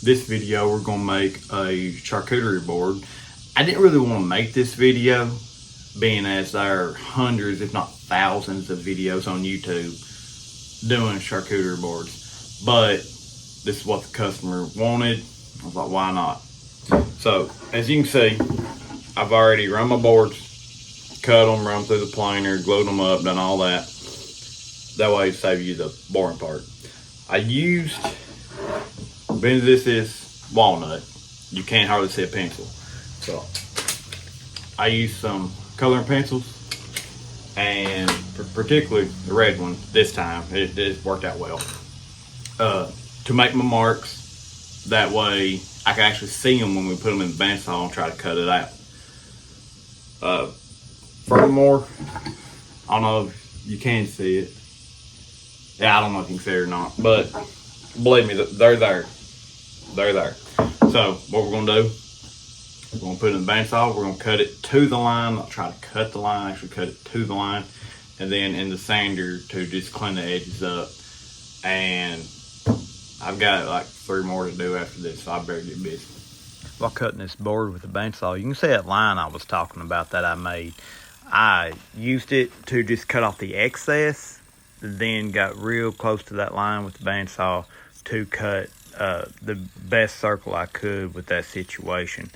this video we're gonna make a charcuterie board. I didn't really want to make this video, being as there are hundreds, if not thousands, of videos on YouTube doing charcuterie boards, but this is what the customer wanted. I was like, why not? So as you can see, I've already run my boards, cut them, run them through the planer, glued them up, done all that. That way it saves you the boring part. I used, this is walnut. You can't hardly see a pencil. So I used some coloring pencils, and particularly the red one this time. It worked out well. To make my marks, that way I can actually see them when we put them in the bandsaw and try to cut it out. Furthermore, I don't know if you can see it. Yeah, I don't know if you can see it or not, but believe me, they're there. They're there. So what we're gonna do, we're gonna put it in the bandsaw, we're gonna cut it to the line, not try to cut the line, actually cut it to the line, and then in the sander to just clean the edges up. And I've got like 3 more to do after this, so I better get busy. While cutting this board with the bandsaw, you can see that line I was talking about that I made. I used it to just cut off the excess, then got real close to that line with the bandsaw to cut the best circle I could with that situation.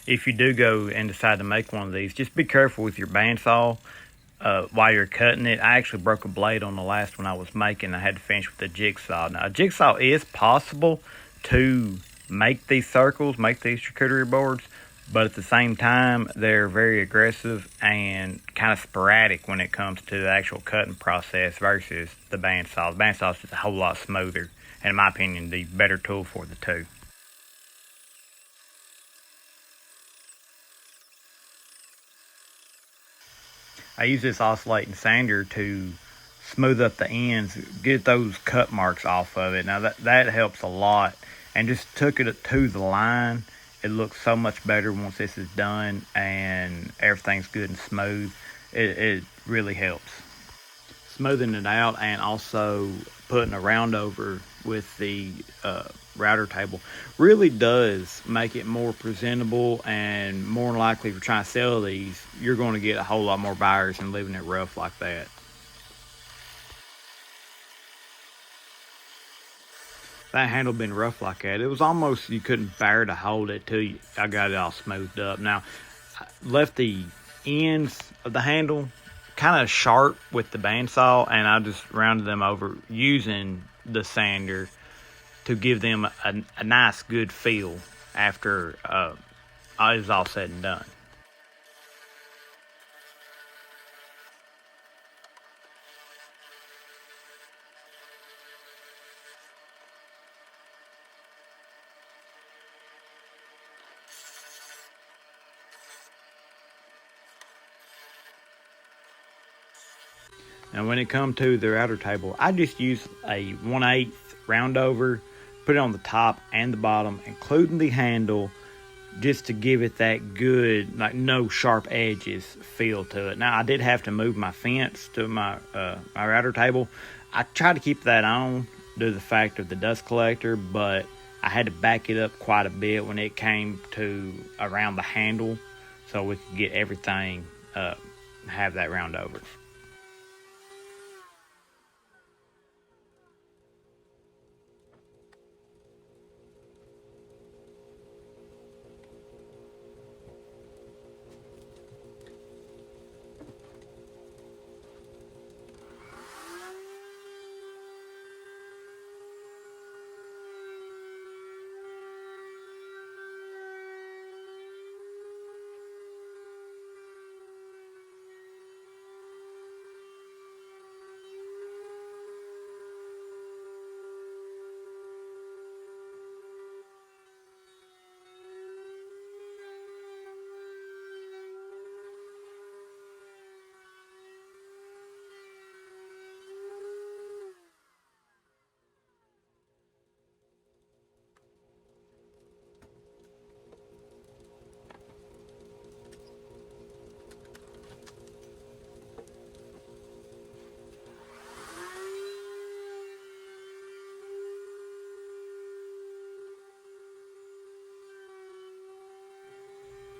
If you do go and decide to make one of these, just be careful with your bandsaw while you're cutting it. I actually broke a blade on the last one I was making. I had to finish with a jigsaw. Now, a jigsaw is possible to make these circles, make these charcuterie boards, but at the same time, they're very aggressive and kind of sporadic when it comes to the actual cutting process versus the bandsaw. The bandsaw is just a whole lot smoother, and in my opinion, the better tool for the two. I use this oscillating sander to smooth up the ends, get those cut marks off of it. Now that helps a lot, and just took it to the line. It looks so much better once this is done and everything's good and smooth. It really helps. Smoothing it out and also putting a round over with the router table really does make it more presentable, and more than likely if you're trying to sell these, you're going to get a whole lot more buyers than leaving it rough like that. That handle been rough like that, it was almost you couldn't bear to hold it till I got it all smoothed up. Now, I left the ends of the handle kind of sharp with the bandsaw, and I just rounded them over using the sander to give them a nice good feel after it's all said and done. And when it comes to the router table, I just use a 1/8 round over, put it on the top and the bottom, including the handle, just to give it that good, like no sharp edges feel to it. Now, I did have to move my fence to my router table. I tried to keep that on due to the fact of the dust collector, but I had to back it up quite a bit when it came to around the handle, so we could get everything have that round over.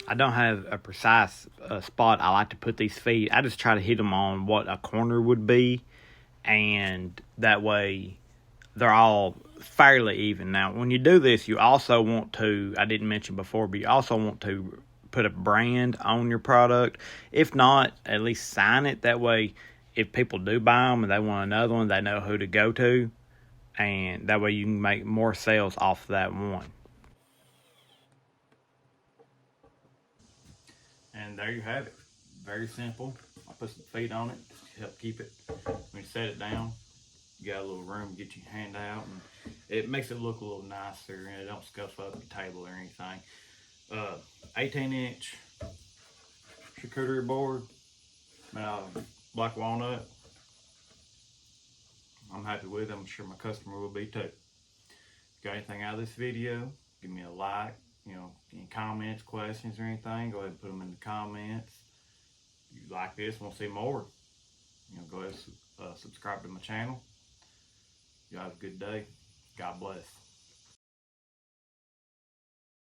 I don't have a precise spot I like to put these feet. I just try to hit them on what a corner would be, and that way they're all fairly even. Now, when you do this, you also want to, I didn't mention before, but you also want to put a brand on your product. If not, at least sign it. That way, if people do buy them and they want another one, they know who to go to, and that way you can make more sales off that one. And there you have it. Very simple. I put some feet on it just to help keep it. When you set it down, you got a little room to get your hand out, and it makes it look a little nicer, and it don't scuff up your table or anything. 18-inch charcuterie board, black walnut. I'm happy with it. I'm sure my customer will be too. Got anything out of this video, give me a like. Any comments, questions, or anything, go ahead and put them in the comments. If you like this, want to see more, go ahead and subscribe to my channel. You have a good day. God bless.